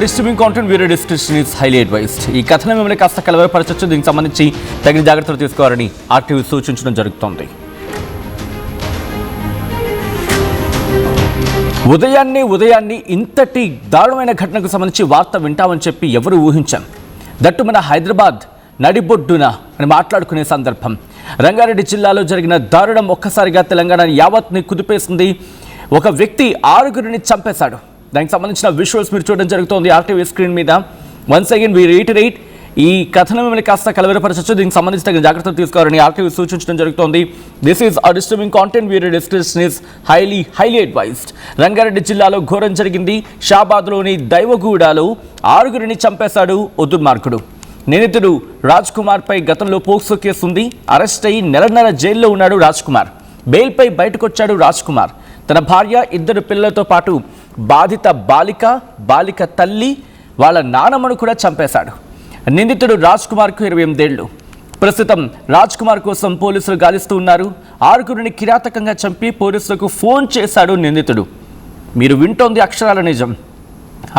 Disturbing content via discussion is highly advised. ఈ కథనం మిమ్మల్ని కాస్త కలవరపరచొచ్చు. దీనికి సంబంధించి తగిన జాగ్రత్తలు తీసుకోవాలని ఆర్టీవీ సూచించడం జరుగుతోంది. ఉదయాన్ని ఇంతటి దారుణమైన ఘటనకు సంబంధించి వార్త వింటామని చెప్పి ఎవరు ఊహించాం. దట్టు మన హైదరాబాద్ నడిబొడ్డున అని మాట్లాడుకునే సందర్భం. రంగారెడ్డి జిల్లాలో జరిగిన దారుణం ఒక్కసారిగా తెలంగాణ యావత్ని కుదిపేసింది. ఒక వ్యక్తి 6గురిని చంపేశాడు. దానికి సంబంధించిన విజువల్స్ మీరు చూడడం జరుగుతోంది ఆర్టీవీ స్క్రీన్ మీద. వన్స్ అగైన్ వి రీటరేట్, ఈ కథనం మిమ్మల్ని కాస్త కలవరపరచొచ్చు. దీనికి సంబంధించి తగిన జాగ్రత్తలు తీసుకోవాలని ఆర్టీవీ సూచించడం జరుగుతోంది. This is a disturbing content viewer discretion is highly advised. Rangareddy జిల్లాలో ఘోరం జరిగింది. షాబాద్లోని దైవగూడలో 6గురిని చంపేశాడు ఓ దుర్మార్గుడు. నిందితుడు రాజ్ కుమార్ పై గతంలో పోక్సో కేసు ఉంది. అరెస్ట్ అయ్యి నెలన్నర జైల్లో ఉన్నాడు రాజ్ కుమార్. బెయిల్పై బయటకు వచ్చాడు రాజ్ కుమార్. తన భార్య, 2 పిల్లలతో పాటు బాధిత బాలిక తల్లి, వాళ్ళ నానమ్మను కూడా చంపేశాడు. నిందితుడు రాజ్ కుమార్కు 28 ఏళ్లు. ప్రస్తుతం రాజ్ కుమార్ కోసం పోలీసులు గాలిస్తూ ఉన్నారు. 6గురిని కిరాతకంగా చంపి పోలీసులకు ఫోన్ చేశాడు నిందితుడు. మీరు వింటోంది అక్షరాల నిజం.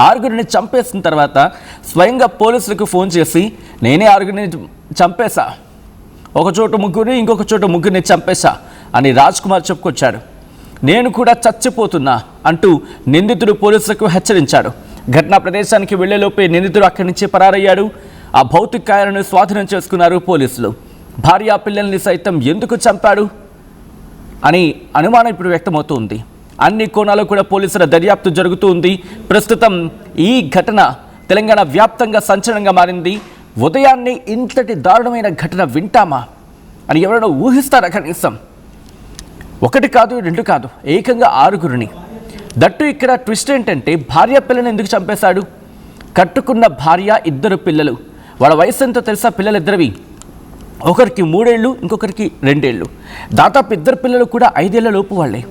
6గురిని చంపేసిన తర్వాత స్వయంగా పోలీసులకు ఫోన్ చేసి, నేనే 6గురిని చంపేశా, ఒక చోట 3గురిని, ఇంకొక చోట 3గురిని చంపేశా అని రాజ్ కుమార్ చెప్పుకొచ్చాడు. నేను కూడా చచ్చిపోతున్నా అంటూ నిందితుడు పోలీసులకు హెచ్చరించాడు. ఘటనా ప్రదేశానికి వెళ్లేలోపే నిందితుడు అక్కడి నుంచి పరారయ్యాడు. ఆ భౌతికాయాలను స్వాధీనం చేసుకున్నారు పోలీసులు. భార్య పిల్లల్ని సైతం ఎందుకు చంపాడు అని అనుమానం ఇప్పుడు వ్యక్తమవుతుంది. అన్ని కోణాలు కూడా పోలీసుల దర్యాప్తు జరుగుతూ ఉంది. ప్రస్తుతం ఈ ఘటన తెలంగాణ వ్యాప్తంగా సంచలనంగా మారింది. ఉదయాన్నే ఇంతటి దారుణమైన ఘటన వింటామా అని ఎవరైనా ఊహిస్తారా? కనీసం 1 కాదు 2 కాదు, ఏకంగా 6గురిని. దట్టు ఇక్కడ ట్విస్ట్ ఏంటంటే, భార్య పిల్లని ఎందుకు చంపేశాడు? కట్టుకున్న భార్య, 2 పిల్లలు. వాళ్ళ వయసు ఎంతో తెలుసా? పిల్లలిద్దరివి, ఒకరికి 3 ఏళ్ళు, ఇంకొకరికి 2 ఏళ్ళు. దాదాపు 2 పిల్లలు కూడా 5 ఏళ్ల లోపు వాళ్ళే.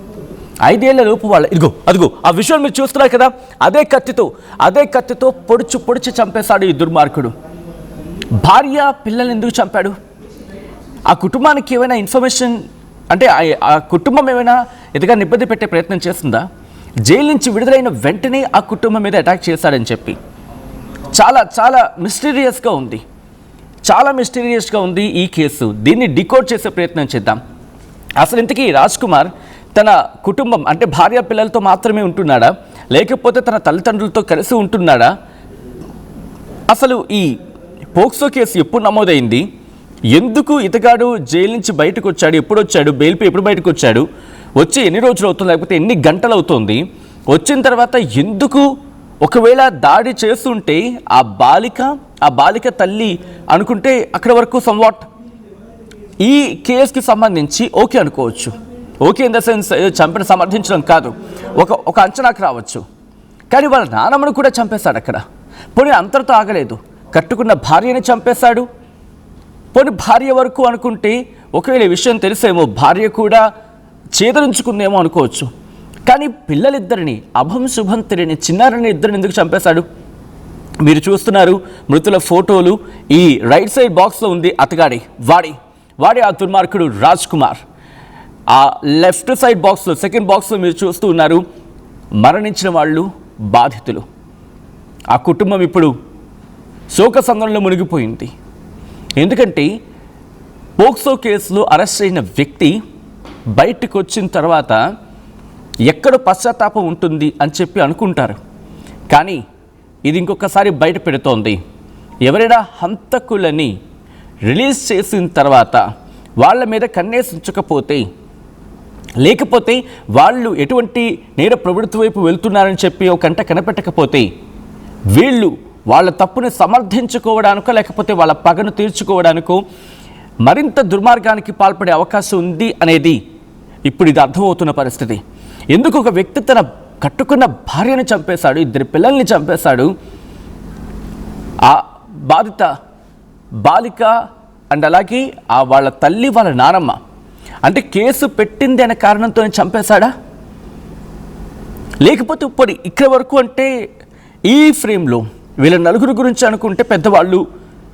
5 ఏళ్ల లోపు వాళ్ళే. అదిగో ఆ విషయం మీరు చూస్తున్నారు కదా, అదే కత్తితో పొడిచి చంపేశాడు ఈ దుర్మార్గుడు. భార్య పిల్లల్ని ఎందుకు చంపాడు? ఆ కుటుంబానికి ఏమైనా ఇన్ఫర్మేషన్ అంటే ఆ కుటుంబం ఏమైనా ఎదుగా ఇబ్బంది పెట్టే ప్రయత్నం చేస్తుందా? జైలు నుంచి విడుదలైన వెంటనే ఆ కుటుంబం మీద అటాక్ చేశాడని చెప్పి చాలా మిస్టీరియస్గా ఉంది ఈ కేసు. దీన్ని డికోడ్ చేసే ప్రయత్నం చేద్దాం. అసలు ఇంతకీ రాజ్ కుమార్ తన కుటుంబం అంటే భార్య పిల్లలతో మాత్రమే ఉంటున్నాడా, లేకపోతే తన తల్లిదండ్రులతో కలిసి ఉంటున్నాడా? అసలు ఈ పోక్సో కేసు ఎప్పుడు నమోదైంది? ఎందుకు ఇతగాడు జైలు నుంచి బయటకు వచ్చాడు? ఎప్పుడు వచ్చాడు? బెయిల్పై ఎప్పుడు బయటకు వచ్చాడు? వచ్చి ఎన్ని రోజులు అవుతుంది, లేకపోతే ఎన్ని గంటలు అవుతుంది? వచ్చిన తర్వాత ఎందుకు, ఒకవేళ దాడి చేస్తుంటే ఆ బాలిక తల్లి అనుకుంటే అక్కడ వరకు సంవాట్ ఈ కేసుకి సంబంధించి ఓకే అనుకోవచ్చు. ఓకే ఇన్ ద సెన్స్ చంపిన సమర్థించడం కాదు, ఒక అంచనాకు రావచ్చు. కానీ వాళ్ళ నానమ్మను కూడా చంపేశాడు అక్కడ. పోనీ అంతటితో ఆగలేదు, కట్టుకున్న భార్యని చంపేశాడు. పోనీ భార్య వరకు అనుకుంటే ఒకవేళ ఈ విషయం తెలిసేమో భార్య కూడా చేదరించుకుందేమో అనుకోవచ్చు. కానీ పిల్లలిద్దరిని, అభం శుభం తెలియని చిన్నారిని ఇద్దరిని ఎందుకు చంపేశాడు? మీరు చూస్తున్నారు మృతుల ఫోటోలు. ఈ రైట్ సైడ్ బాక్స్లో ఉంది అతగాడి, వాడి ఆ దుర్మార్గుడు రాజ్ కుమార్. ఆ లెఫ్ట్ సైడ్ బాక్స్లో, సెకండ్ బాక్స్లో మీరు చూస్తూ ఉన్నారు మరణించిన వాళ్ళు, బాధితులు. ఆ కుటుంబం ఇప్పుడు శోకసంద్రంలో మునిగిపోయింది. ఎందుకంటే పోక్సో కేసులో అరెస్ట్ అయిన వ్యక్తి బయటకు వచ్చిన తర్వాత ఎక్కడ పశ్చాత్తాపం ఉంటుంది అని చెప్పి అనుకుంటారు. కానీ ఇది ఇంకొకసారి బయట పెడుతోంది. ఎవరైనా హంతకులని రిలీజ్ చేసిన తర్వాత వాళ్ళ మీద కన్నేసి ఉంచకపోతే, లేకపోతే వాళ్ళు ఎటువంటి నేర ప్రవృత్తి వైపు వెళ్తున్నారని చెప్పి ఒక కంట కనిపెట్టకపోతే, వీళ్ళు వాళ్ళ తప్పుని సమర్థించుకోవడానికో లేకపోతే వాళ్ళ పగను తీర్చుకోవడానికో మరింత దుర్మార్గానికి పాల్పడే అవకాశం ఉంది అనేది ఇప్పుడు ఇది అర్థమవుతున్న పరిస్థితి. ఎందుకు ఒక వ్యక్తి తన కట్టుకున్న భార్యను చంపేశాడు, 2 పిల్లల్ని చంపేశాడు, ఆ బాధిత బాలిక అండ్ అలాగే ఆ వాళ్ళ తల్లి, వాళ్ళ నానమ్మ. అంటే కేసు పెట్టింది అనే కారణంతో చంపేశాడా? లేకపోతే ఇప్పుడు ఇక్కడ వరకు అంటే ఈ ఫ్రేమ్లో వీళ్ళ 4 గురించి అనుకుంటే పెద్దవాళ్ళు,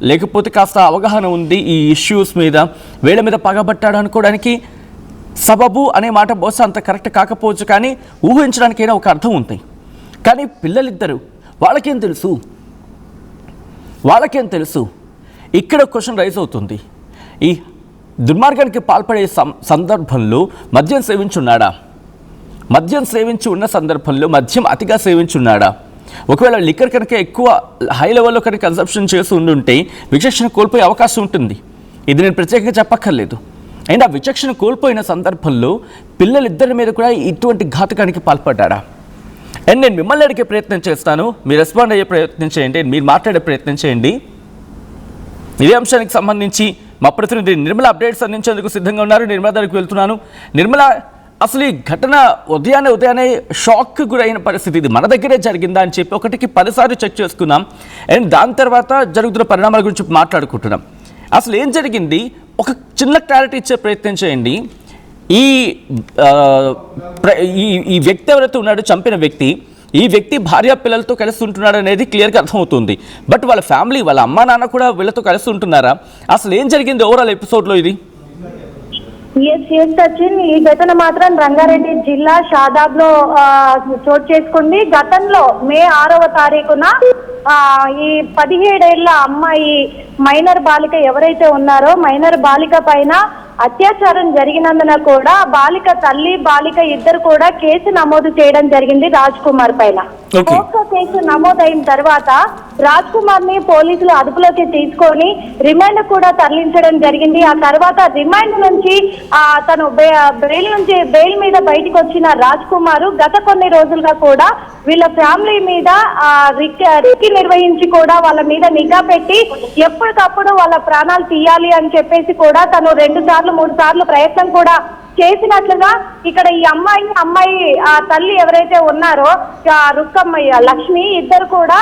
లేకపోతే కాస్త అవగాహన ఉంది ఈ ఇష్యూస్ మీద, వీళ్ళ మీద పగబట్టాడు అనుకోవడానికి సబబు అనే మాట బహుశా అంత కరెక్ట్ కాకపోవచ్చు. కానీ ఊహించడానికైనా ఒక అర్థం ఉంది. కానీ పిల్లలిద్దరూ వాళ్ళకేం తెలుసు ఇక్కడ క్వశ్చన్ రైజ్ అవుతుంది. ఈ దుర్మార్గానికి పాల్పడే సందర్భంలో మద్యం సేవించున్నాడా? మద్యం సేవించి ఉన్న సందర్భంలో మద్యం అతిగా సేవించున్నాడా? ఒకవేళ లిక్కర్ కనుక ఎక్కువ హై లెవెల్లో కనుక కన్సంప్షన్ చేసి ఉండుంటే విచక్షణ కోల్పోయే అవకాశం ఉంటుంది. ఇది నేను ప్రత్యేకంగా చెప్పక్కర్లేదు. అండ్ ఆ విచక్షణ కోల్పోయిన సందర్భంలో పిల్లలిద్దరి మీద కూడా ఇటువంటి ఘాతకానికి పాల్పడ్డా? అండ్ నేను మిమ్మల్ని అడిగే ప్రయత్నం చేస్తాను, మీరు రెస్పాండ్ అయ్యే ప్రయత్నం చేయండి, మీరు మాట్లాడే ప్రయత్నం చేయండి. ఇదే అంశానికి సంబంధించి మా ప్రతినిధి నిర్మల అప్డేట్స్ అందించేందుకు సిద్ధంగా ఉన్నారు. నిర్మల దగ్గరికి వెళ్తున్నాను. నిర్మల, అసలు ఈ ఘటన ఉదయాన్నే షాక్కి గురైన పరిస్థితి, ఇది మన దగ్గరే జరిగిందా అని చెప్పి 1కి 10 సార్లు చెక్ చేసుకున్నాం. అండ్ దాని తర్వాత జరుగుతున్న పరిణామాల గురించి మాట్లాడుకుంటున్నాం. అసలు ఏం జరిగింది, ఒక చిన్న క్లారిటీ ఇచ్చే ప్రయత్నం చేయండి. ఈ వ్యక్తి ఎవరైతే ఉన్నాడో, చంపిన వ్యక్తి, ఈ వ్యక్తి భార్య పిల్లలతో కలిసి ఉంటున్నాడు అనేది క్లియర్గా అర్థమవుతుంది. బట్ వాళ్ళ ఫ్యామిలీ, వాళ్ళ అమ్మా నాన్న కూడా వీళ్ళతో కలిసి ఉంటున్నారా? అసలు ఏం జరిగింది ఓవరాల్ ఎపిసోడ్లో ఇది? సచిన్, ఈ ఘటన మాత్రం రంగారెడ్డి జిల్లా షాదాబ్లో చోటు చేసుకుంది. గతంలో మే 6వ తారీఖున ఈ 17 ఏళ్ల అమ్మాయి మైనర్ బాలిక ఎవరైతే ఉన్నారో, మైనర్ బాలిక పైన అత్యాచారం జరిగినందున కూడా బాలిక తల్లి, బాలిక ఇద్దరు కూడా కేసు నమోదు చేయడం జరిగింది రాజ్ కుమార్ పైన. పోక్సో కేసు నమోదైన తర్వాత రాజ్ కుమార్ ని పోలీసులు అదుపులోకి తీసుకొని రిమాండ్ కూడా తరలించడం జరిగింది. ఆ తర్వాత రిమాండ్ నుంచి తను బెయిల్ మీద బయటకు వచ్చిన రాజ్ కుమార్ గత కొన్ని రోజులుగా కూడా వీళ్ళ ఫ్యామిలీ మీద రిక్కి నిర్వహించి కూడా వాళ్ళ మీద నిఘా పెట్టి ఎప్పటికప్పుడు వాళ్ళ ప్రాణాలు తీయాలి అని చెప్పేసి కూడా తను 2 సార్లు 3 సార్లు ప్రయత్నం కూడా చేసినట్లుగా ఇక్కడ ఈ అమ్మాయి ఆ తల్లి ఎవరైతే ఉన్నారో రుక్కమ్మయ్య, లక్ష్మి ఇద్దరు కూడా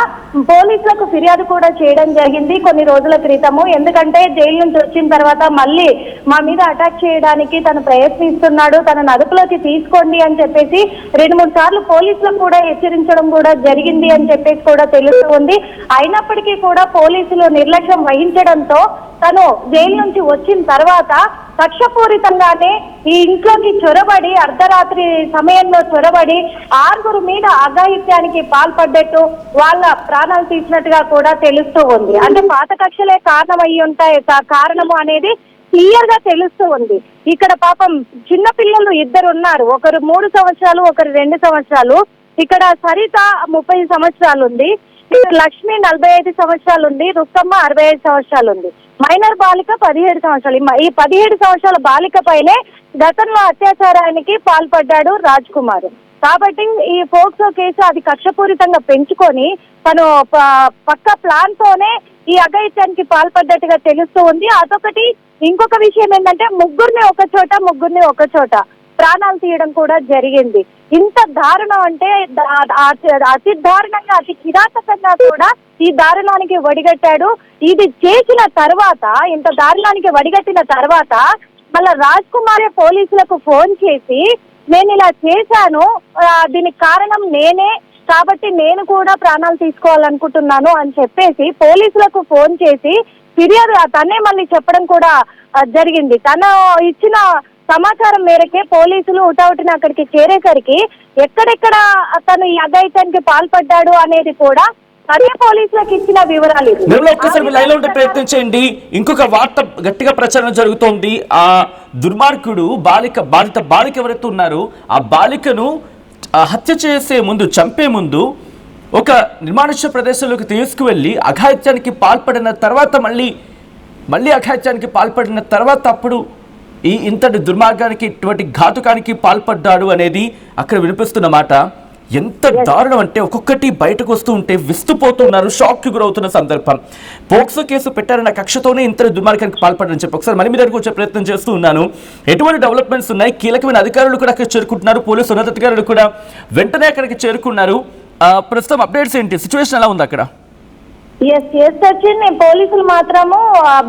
పోలీసులకు ఫిర్యాదు కూడా చేయడం జరిగింది కొన్ని రోజుల క్రితము. ఎందుకంటే జైలు నుంచి వచ్చిన తర్వాత మళ్ళీ మా మీద అటాక్ చేయడానికి తను ప్రయత్నిస్తున్నాడు, తనను అదుపులోకి తీసుకోండి అని చెప్పేసి 2-3 సార్లు పోలీసులకు కూడా హెచ్చరించడం కూడా జరిగింది అని చెప్పేసి కూడా తెలుస్తుంది. అయినప్పటికీ కూడా పోలీసులు నిర్లక్ష్యం వహించడంతో తను జైలు నుంచి వచ్చిన తర్వాత కక్షపూరితంగానే ఈ ఇంట్లోకి చొరబడి అర్ధరాత్రి సమయంలో చొరబడి 6 మీద అఘాయిత్యానికి పాల్పడ్డట్టు వాళ్ళ ప్రాణాలు తీసినట్టుగా కూడా తెలుస్తూ ఉంది. అంటే పాత కక్షలే కారణము అనేది క్లియర్ గా తెలుస్తూ ఉంది. ఇక్కడ పాపం చిన్న పిల్లలు 2 ఉన్నారు, ఒకరు 3 సంవత్సరాలు, ఒకరు 2 సంవత్సరాలు. ఇక్కడ సరిత 30 సంవత్సరాలు ఉంది, లక్ష్మి 45 సంవత్సరాలు ఉంది, రుక్కమ్మ 65 సంవత్సరాలు ఉంది. మైనర్ బాలిక 17 సంవత్సరాలు. ఈ 17 సంవత్సరాల బాలిక పైనే గతంలో అత్యాచారానికి పాల్పడ్డాడు రాజ్ కుమార్. కాబట్టి ఈ పోక్సో కేసు అది కక్షపూరితంగా పెంచుకొని తను పక్క ప్లాన్ తోనే ఈ అఘాయిత్యానికి పాల్పడ్డట్టుగా తెలుస్తూ ఉంది. అదొకటి. ఇంకొక విషయం ఏంటంటే ముగ్గురిని ఒక చోట ప్రాణాలు తీయడం కూడా జరిగింది. ఇంత దారుణం అంటే అతి దారుణంగా, అతి కిరాతకంగా కూడా ఈ దారుణానికి వడిగట్టాడు. ఇది చేసిన తర్వాత, ఇంత దారుణానికి వడిగట్టిన తర్వాత మళ్ళా రాజ్ కుమారే పోలీసులకు ఫోన్ చేసి నేను ఇలా చేశాను, దీనికి కారణం నేనే, కాబట్టి నేను కూడా ప్రాణాలు తీసుకోవాలనుకుంటున్నాను అని చెప్పేసి పోలీసులకు ఫోన్ చేసి ఫిర్యాదు తనే మళ్ళీ చెప్పడం కూడా జరిగింది. తను ఇచ్చిన సమాచారం మేరకే పోలీసులు ఉటావుటిని అక్కడికి చేరేసరికి ఎక్కడెక్కడ తను ఈ అఘాయిత్యానికి పాల్పడ్డాడు అనేది కూడా అదే పోలీసులకు ఇచ్చిన వివరాలు. ప్రయత్నం చేయండి. ఇంకొక వార్త గట్టిగా ప్రచారం జరుగుతోంది. ఆ దుర్మార్గుడు బాధిత బాలిక ఎవరైతే ఉన్నారో ఆ బాలికను హత్య చేసే ముందు, చంపే ముందు ఒక నిర్మానుష్య ప్రదేశంలోకి తీసుకువెళ్ళి అఘాయిత్యానికి పాల్పడిన తర్వాత మళ్ళీ అఘాయిత్యానికి పాల్పడిన తర్వాత అప్పుడు ఇంతటి దుర్మార్గానికి, ఇటువంటి ఘాతుకానికి పాల్పడ్డాడు అనేది అక్కడ వినిపిస్తున్న మాట. ఎంత దారుణం అంటే ఒక్కొక్కటి బయటకు వస్తూ ఉంటే విస్తుపోతున్నారు, షాక్కి గురవుతున్న సందర్భం. పోక్సో కేసు పెట్టారన్న కక్షతోనే ఇంత దుర్మార్గానికి పాల్పడని చెప్పి ఒకసారి మన మీద వచ్చే ప్రయత్నం చేస్తూ ఉన్నాను. ఎటువంటి డెవలప్మెంట్స్ ఉన్నాయి? కీలకమైన అధికారులు కూడా అక్కడ చేరుకుంటున్నారు, పోలీసు ఉన్నతాధికారులు కూడా వెంటనే అక్కడికి చేరుకున్నారు. ప్రస్తుతం అప్డేట్స్ ఏంటి, సిచ్యువేషన్ ఎలా ఉంది అక్కడ? సచిన్, పోలీసులు మాత్రము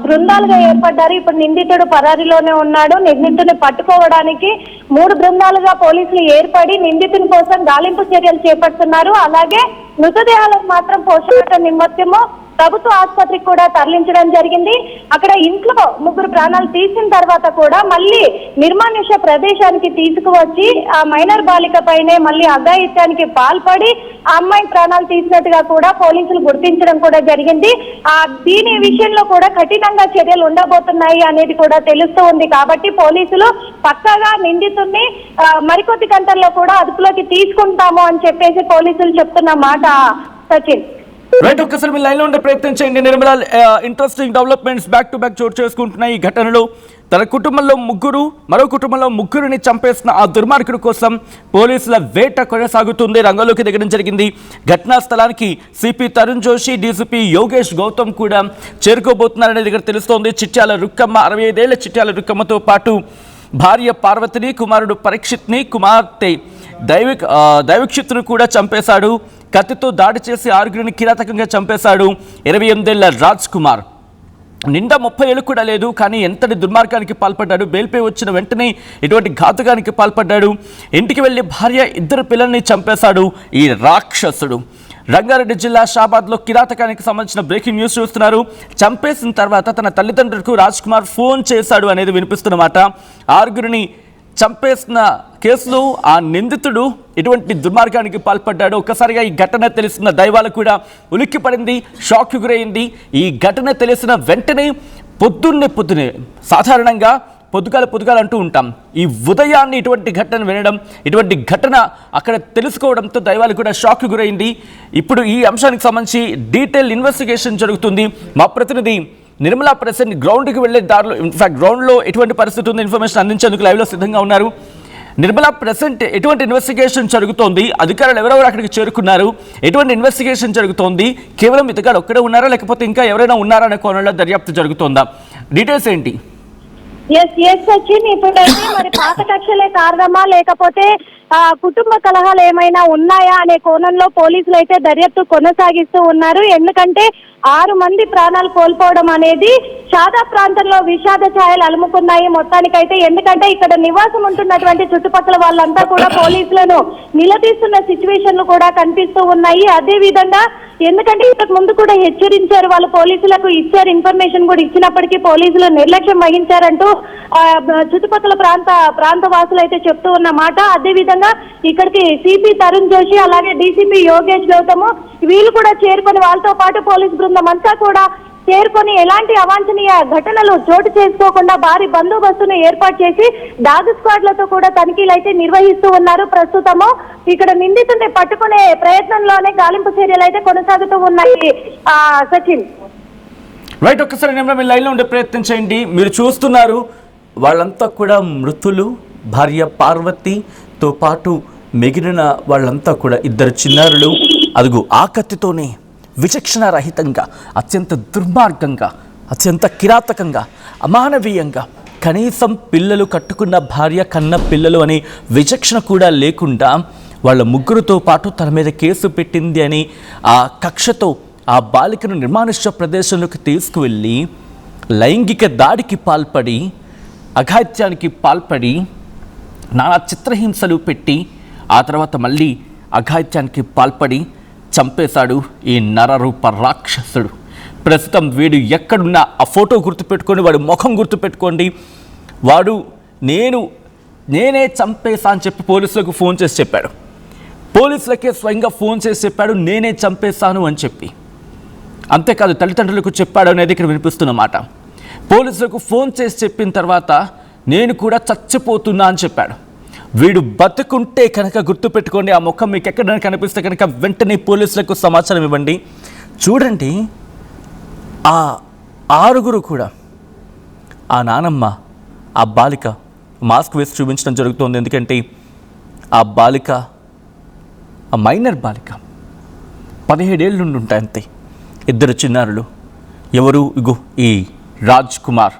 బృందాలుగా ఏర్పడ్డారు. ఇప్పుడు నిందితుడు పరారీలోనే ఉన్నాడు. నిందితుడిని పట్టుకోవడానికి 3 బృందాలుగా పోలీసులు ఏర్పడి నిందితుని కోసం గాలింపు చర్యలు చేపడుతున్నారు. అలాగే మృతదేహాలకు మాత్రం పోస్టుమార్టం నిమిత్తము ప్రభుత్వ ఆసుపత్రికి కూడా తరలించడం జరిగింది. అక్కడ ఇంట్లో 3 ప్రాణాలు తీసిన తర్వాత కూడా మళ్ళీ నిర్మానుష్య ప్రదేశానికి తీసుకువచ్చి ఆ మైనర్ బాలిక పైనే మళ్ళీ అఘాయిత్యానికి పాల్పడి ఆ అమ్మాయి ప్రాణాలు తీసినట్టుగా కూడా పోలీసులు గుర్తించడం కూడా జరిగింది. దీని విషయంలో కూడా కఠినంగా చర్యలు ఉండబోతున్నాయి అనేది కూడా తెలుస్తూ ఉంది. కాబట్టి పోలీసులు పక్కాగా నిందితుడిని మరికొద్ది గంటల్లో కూడా అదుపులోకి తీసుకుంటాము అని చెప్పేసి పోలీసులు చెప్తున్న మాట. సచిన్ రైట్, ఒక్కసారి మీ లైన్లో ఉండే ప్రయత్నం చేయండి. Nirmala, interesting developments back to back చోటు చేసుకుంటున్నాయి. ఈ ఘటనలో తన కుటుంబంలో మరో కుటుంబంలో ముగ్గురిని చంపేసిన ఆ దుర్మార్గుడి కోసం పోలీసుల వేట కొనసాగుతుంది. రంగంలోకి దిగడం జరిగింది. ఘటనా స్థలానికి సిపి తరుణ్ జోషి, డీసీపీ యోగేష్ గౌతమ్ కూడా చేరుకోబోతున్నారనేది ఇక్కడ తెలుస్తోంది. చిట్యాల రుక్కమ్మ 65 ఏళ్ల చిట్యాల రుక్కమ్మతో పాటు భార్య పార్వతిని, కుమారుడు పరీక్షిత్ని, కుమార్తె దైవక్షిత్ను కూడా చంపేశాడు. కత్తితో దాడి చేసి 6గురిని కిరాతకంగా చంపేశాడు. 28 ఏళ్ల రాజ్ కుమార్ నిండా 30 ఏళ్ళు కూడా లేదు, కానీ ఎంతటి దుర్మార్గానికి పాల్పడ్డాడు. బెయిల్పై వచ్చిన వెంటనే ఇటువంటి ఘాతుకానికి పాల్పడ్డాడు. ఇంటికి వెళ్లి భార్య 2 పిల్లల్ని చంపేశాడు ఈ రాక్షసుడు. రంగారెడ్డి జిల్లా షాబాద్లో కిరాతకానికి సంబంధించిన బ్రేకింగ్ న్యూస్ చూస్తున్నారు. చంపేసిన తర్వాత తన తల్లిదండ్రులకు రాజ్ కుమార్ ఫోన్ చేశాడు అనేది వినిపిస్తున్నమాట. 6గురిని చంపేసిన కేసులో ఆ నిందితుడు ఇటువంటి దుర్మార్గానికి పాల్పడ్డాడు. ఒక్కసారిగా ఈ ఘటన తెలిసిన దైవాలు కూడా ఉలిక్కిపడింది, షాక్ గురైంది. ఈ ఘటన తెలిసిన వెంటనే పొద్దున్నే సాధారణంగా పొద్దుగాల అంటూ ఉంటాం. ఈ ఉదయాన్ని ఇటువంటి ఘటన వినడం, ఇటువంటి ఘటన అక్కడ తెలుసుకోవడంతో దైవాలు కూడా షాక్ గురైంది. ఇప్పుడు ఈ అంశానికి సంబంధించి డీటెయిల్ ఇన్వెస్టిగేషన్ జరుగుతుంది. మా ప్రతినిధి నిర్మలా ప్రెసెంట్ గ్రౌండ్కి వెళ్లే దారిలో, ఇన్ఫాక్ట్ గ్రౌండ్లో ఎటువంటి పరిస్థితి ఉంది ఇన్ఫర్మేషన్ అందించేందుకు లైవ్లో సిద్ధంగా ఉన్నారు. నిర్మలా, ప్రెసెంట్ ఎటువంటి ఇన్వెస్టిగేషన్ జరుగుతోంది? అధికారులు ఎవరెవరు అక్కడికి చేరుకున్నారు? ఎటువంటి ఇన్వెస్టిగేషన్ జరుగుతోంది? కేవలం ఇతగాడు ఒక్కడే ఉన్నారా, లేకపోతే ఇంకా ఎవరైనా ఉన్నారా అనే కోణంలో దర్యాప్తు జరుగుతోందా? డీటెయిల్స్ ఏంటి? ఎస్ సచిన్, ఇప్పుడైతే మరి పాత కక్షలే కారణమా లేకపోతే కుటుంబ కలహాలు ఏమైనా ఉన్నాయా అనే కోణంలో పోలీసులు అయితే దర్యాప్తు కొనసాగిస్తూ ఉన్నారు. ఎందుకంటే 6 మంది ప్రాణాలు కోల్పోవడం అనేది షాదా ప్రాంతంలో విషాద ఛాయలు అలుముకున్నాయి మొత్తానికైతే. ఎందుకంటే ఇక్కడ నివాసం ఉంటున్నటువంటి చుట్టుపక్కల వాళ్ళంతా కూడా పోలీసులను నిలదీస్తున్న సిచ్యువేషన్లు కూడా కనిపిస్తూ ఉన్నాయి. అదే విధంగా ఎందుకంటే ఇంతకు ముందు కూడా హెచ్చరించారు, వాళ్ళు పోలీసులకు ఇచ్చారు, ఇన్ఫర్మేషన్ కూడా ఇచ్చినప్పటికీ పోలీసులు నిర్లక్ష్యం వహించారంటూ చుట్టుపక్కల ప్రాంత వాసులు అయితే చెప్తూ ఉన్నమాట. అదే విధంగా ఇక్కడికి సిపి తరుణ్ జోషి అలాగే డీసీపీ యోగేష్ గౌతమ్ వీళ్ళు కూడా చేరుకొని వాళ్ళతో పాటు పోలీస్ బృందం అంతా కూడా చేరుకొని ఎలాంటి అవాంఛనీయ ఘటనలు చోటు చేసుకోకుండా భారీ బందోబస్తును ఏర్పాటు చేసి డాగ్ స్క్వాడ్లతో కూడా తనిఖీలు అయితే నిర్వహిస్తూ ఉన్నారు. ప్రస్తుతము ఇక్కడ నిందితుడిని పట్టుకునే ప్రయత్నంలోనే గాలింపు చర్యలు అయితే కొనసాగుతూ ఉన్నాయి. సచిన్ రైట్, ఒక్కసారి మీ లైన్లో ఉండే ప్రయత్నం చేయండి. మీరు చూస్తున్నారు వాళ్ళంతా కూడా మృతులు. భార్య పార్వతితో పాటు మిగిలిన వాళ్ళంతా కూడా 2 చిన్నారులు. అదుగు ఆ కత్తితోనే విచక్షణ రహితంగా, అత్యంత దుర్మార్గంగా, అత్యంత కిరాతకంగా, అమానవీయంగా, కనీసం పిల్లలు కట్టుకున్న భార్య కన్న పిల్లలు అనే విచక్షణ కూడా లేకుండా వాళ్ళ ముగ్గురుతో పాటు తన మీద కేసు పెట్టింది అని ఆ కక్షతో ఆ బాలికను నిర్మానుష్య ప్రదేశంలోకి తీసుకువెళ్ళి లైంగిక దాడికి పాల్పడి, అఘాయిత్యానికి పాల్పడి, నానా చిత్రహింసలు పెట్టి ఆ తర్వాత మళ్ళీ అఘాయిత్యానికి పాల్పడి చంపేశాడు ఈ నరరూప రాక్షసుడు. ప్రస్తుతం వీడు ఎక్కడున్నా ఆ ఫోటో గుర్తుపెట్టుకోండి, వాడి ముఖం గుర్తుపెట్టుకోండి. వాడు నేనే చంపేశా అని చెప్పి పోలీసులకు ఫోన్ చేసి చెప్పాడు. పోలీసులకే స్వయంగా ఫోన్ చేసి చెప్పాడు నేనే చంపేశాను అని చెప్పి. అంతేకాదు తల్లిదండ్రులకు చెప్పాడు అనేది ఇక్కడ వినిపిస్తున్నమాట. పోలీసులకు ఫోన్ చేసి చెప్పిన తర్వాత నేను కూడా చచ్చిపోతున్నా అని చెప్పాడు. వీడు బతుకుంటే కనుక గుర్తుపెట్టుకోండి, ఆ ముఖం మీకు ఎక్కడైనా కనిపిస్తే కనుక వెంటనే పోలీసులకు సమాచారం ఇవ్వండి. చూడండి, ఆ 6గురు కూడా, ఆ నానమ్మ, ఆ బాలిక మాస్క్ వేసి చూపించడం జరుగుతుంది. ఎందుకంటే ఆ బాలిక, ఆ మైనర్ బాలిక 17 ఏళ్ళ నుండి ఉంటాయి అంతే. 2 చిన్నారులు. ఎవరు? ఇగో ఈ రాజ్ కుమార్,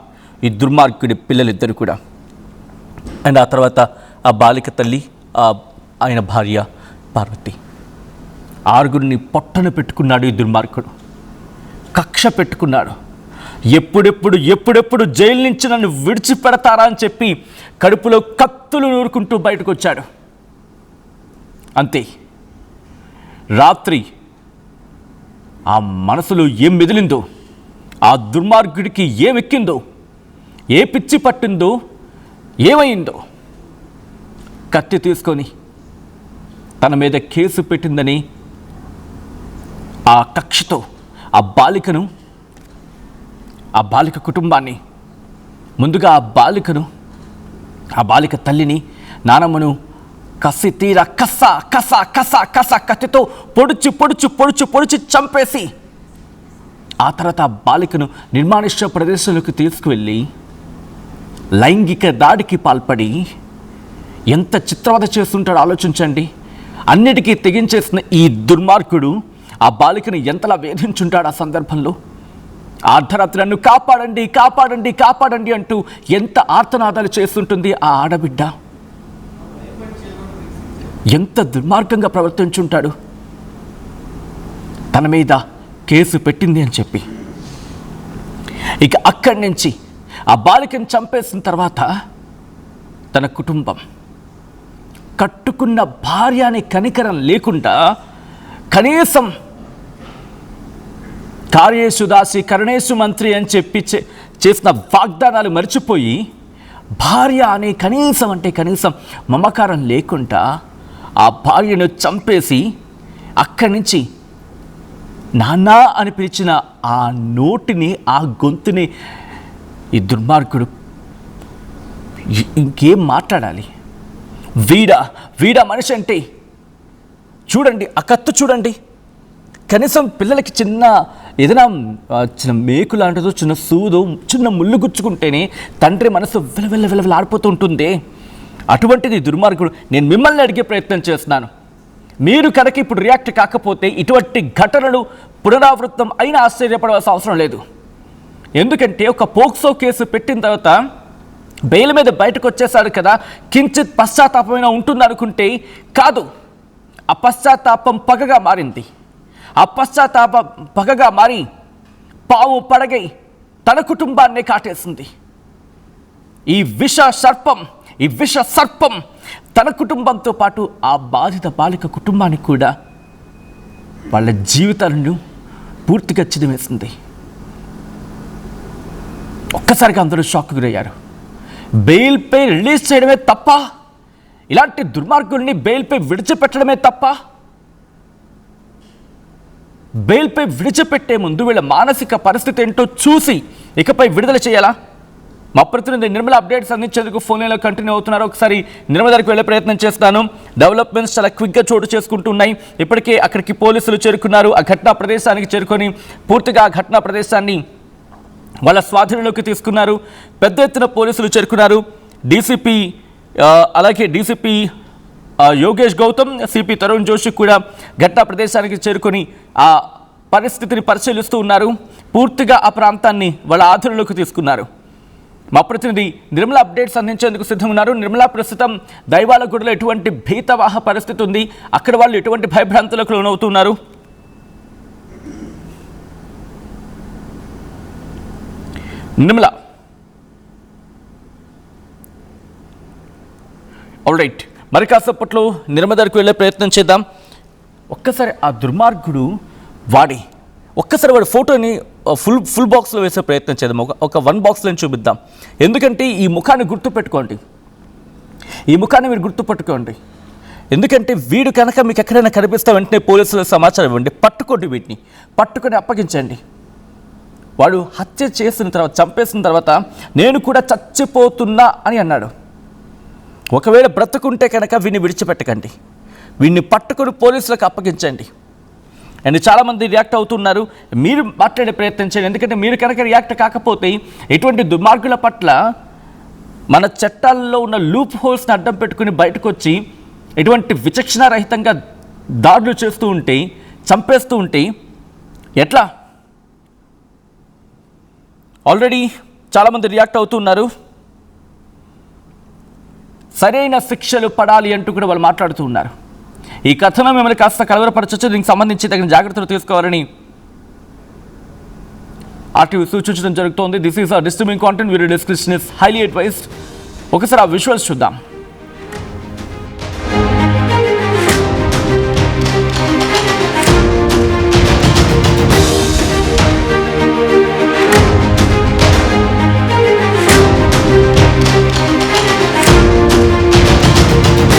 ఈ దుర్మార్గుడి పిల్లలిద్దరు కూడా. అండ్ ఆ తర్వాత ఆ బాలిక తల్లి, ఆయన భార్య పార్వతి. 6గురిని పొట్టన పెట్టుకున్నాడు ఈ దుర్మార్గుడు. కక్ష పెట్టుకున్నాడు. ఎప్పుడెప్పుడు జైలు నుంచి నన్ను విడిచిపెడతారా అని చెప్పి కడుపులో కత్తులు నూరుకుంటూ బయటకు వచ్చాడు. అంతే. రాత్రి ఆ మనసులో ఏం మెదిలిందో, ఆ దుర్మార్గుడికి ఏమెక్కిందో, ఏ పిచ్చి పట్టిందో, ఏమైందో కత్తి తీసుకొని తన మీద కేసు పెట్టిందని ఆ కక్షతో ఆ బాలిక కుటుంబాన్ని, ముందుగా ఆ బాలిక తల్లిని, నానమ్మను కసి తీర కస కస కస కస కత్తితో పొడిచి చంపేసి ఆ తర్వాత ఆ బాలికను నిర్మానుష్య ప్రదేశంలోకి తీసుకువెళ్ళి లైంగిక దాడికి పాల్పడి ఎంత చిత్రవద చేస్తుంటాడో ఆలోచించండి. అన్నిటికీ తెగించేసిన ఈ దుర్మార్గుడు ఆ బాలికను ఎంతలా వేధించుంటాడు. ఆ సందర్భంలో అర్ధరాత్రి నన్ను కాపాడండి కాపాడండి కాపాడండి అంటూ ఎంత ఆర్తనాదాలు చేస్తుంటుంది ఆ ఆడబిడ్డ. ఎంత దుర్మార్గంగా ప్రవర్తించుంటాడు. తన మీద కేసు పెట్టింది అని చెప్పి ఇక అక్కడి నుంచి ఆ బాలికను చంపేసిన తర్వాత తన కుటుంబం, కట్టుకున్న భార్య అనే కనికరం లేకుండా కనీసం కార్యేషు దాసి కరుణేషు మంత్రి అని చెప్పి చేసిన వాగ్దానాలు మర్చిపోయి భార్య అనే కనీసం మమకారం లేకుండా ఆ భార్యను చంపేసి అక్కడి నుంచి నాన్న అని పిలిచిన ఆ నోటిని, ఆ గొంతుని ఈ దుర్మార్గుడు ఇంకేం మాట్లాడాలి? వీడా మనిషి అంటే చూడండి, ఆ కత్తి చూడండి. కనీసం పిల్లలకి ఏదైనా చిన్న మేకు లాంటిదో, చిన్న సూదో, చిన్న ముళ్ళు గుచ్చుకుంటేనే తండ్రి మనసు విలవిల్లాడిపోతూ ఉంటుంది. అటువంటిది దుర్మార్గుడు. నేను మిమ్మల్ని అడిగే ప్రయత్నం చేస్తున్నాను, మీరు కనుక ఇప్పుడు రియాక్ట్ కాకపోతే ఇటువంటి ఘటనలు పునరావృతం అయినా ఆశ్చర్యపడవలసిన అవసరం లేదు. ఎందుకంటే ఒక పోక్సో కేసు పెట్టిన తర్వాత బెయిల్ మీద బయటకు వచ్చేసాడు కదా, కించిత్ పశ్చాత్తాపమైనా ఉంటుంది అనుకుంటే కాదు. ఆ పశ్చాత్తాపం పగగా మారింది. ఆ పశ్చాత్తాపం పగగా మారి పాము పడగై తన కుటుంబాన్నే కాటేసింది. ఈ విష సర్పం తన కుటుంబంతో పాటు ఆ బాధిత బాలిక కుటుంబానికి కూడా వాళ్ళ జీవితాలను పూర్తిగా చిదిమేసింది. ఒక్కసారిగా అందరూ షాక్ గురయ్యారు. బెయిల్పై రిలీజ్ చేయడమే తప్ప, ఇలాంటి దుర్మార్గుల్ని బెయిల్పై విడిచిపెట్టడమే తప్ప, బెయిల్పై విడిచిపెట్టే ముందు వీళ్ళ మానసిక పరిస్థితి ఏంటో చూసి ఇకపై విడుదల చేయాలా? మా ప్రతినిధి నిర్మల అప్డేట్స్ అందించేందుకు ఫోన్ లైన్లో కంటిన్యూ అవుతున్నారు. ఒకసారి నిర్మల దగ్గరికి వెళ్ళే ప్రయత్నం చేస్తాను. డెవలప్మెంట్స్ చాలా క్విక్గా చోటు చేసుకుంటున్నాయి. ఇప్పటికే అక్కడికి పోలీసులు చేరుకున్నారు. ఆ ఘటనా ప్రదేశానికి చేరుకొని పూర్తిగా ఆ ఘటనా ప్రదేశాన్ని వాళ్ళ స్వాధీనంలోకి తీసుకున్నారు. పెద్ద ఎత్తున పోలీసులు చేరుకున్నారు. డీసీపీ యోగేష్ గౌతమ్, సిపి తరుణ్ జోషి కూడా ఘటనా ప్రదేశానికి చేరుకొని ఆ పరిస్థితిని పరిశీలిస్తూ ఉన్నారు. పూర్తిగా ఆ ప్రాంతాన్ని వాళ్ళ ఆధీనంలోకి తీసుకున్నారు. మా ప్రతినిధి నిర్మల అప్డేట్స్ అందించేందుకు సిద్ధం ఉన్నారు. నిర్మల, ప్రస్తుతం దైవాలగూడలో ఎటువంటి భీతవాహ పరిస్థితి ఉంది? అక్కడ వాళ్ళు ఎటువంటి భయభ్రాంతులకు లోనవుతున్నారు? నిర్మల, ఆల్ రైట్, మరి కాసేపట్లో నిర్మల దగ్గరికి వెళ్ళే ప్రయత్నం చేద్దాం. ఒక్కసారి ఆ దుర్మార్గుడు ఒక్కసారి వాడి ఫోటోని ఫుల్ బాక్స్లో వేసే ప్రయత్నం చేద్దాం. ఒక 1 బాక్స్లో చూపిద్దాం. ఎందుకంటే ఈ ముఖాన్ని గుర్తుపెట్టుకోండి, మీరు గుర్తుపెట్టుకోండి. ఎందుకంటే వీడు కనుక మీకు ఎక్కడైనా కనిపిస్తే వెంటనే పోలీసులకు సమాచారం ఇవ్వండి. పట్టుకోండి, వీటిని పట్టుకొని అప్పగించండి. వాడు హత్య చేసిన తర్వాత, చంపేసిన తర్వాత నేను కూడా చచ్చిపోతున్నా అని అన్నాడు. ఒకవేళ బ్రతుకుంటే కనుక వీడిని విడిచిపెట్టకండి, వీడిని పట్టుకొని పోలీసులకు అప్పగించండి. అండ్ చాలామంది రియాక్ట్ అవుతున్నారు. మీరు మాట్లాడే ప్రయత్నం చేయండి. ఎందుకంటే మీరు కనుక రియాక్ట్ కాకపోతే ఎటువంటి దుర్మార్గుల పట్ల మన చట్టాల్లో ఉన్న లూప్ హోల్స్ని అడ్డం పెట్టుకుని బయటకు వచ్చి ఎటువంటి విచక్షణారహితంగా దాడులు చేస్తూ ఉంటే, చంపేస్తూ ఉంటే ఎట్లా? ఆల్రెడీ చాలామంది రియాక్ట్ అవుతున్నారు. సరైన శిక్షలు పడాలి అంటూ కూడా వాళ్ళు మాట్లాడుతూ ఉన్నారు. ఈ కథనం మిమ్మల్ని కాస్త కలవరపరచవచ్చు. దీనికి సంబంధించి తగిన జాగ్రత్తలు తీసుకోవాలని ఆర్టీవీ సూచించడం జరుగుతోంది. This is disturbing content. Video description is highly advised. ఒకసారి ఆ విజువల్స్ చూద్దాం.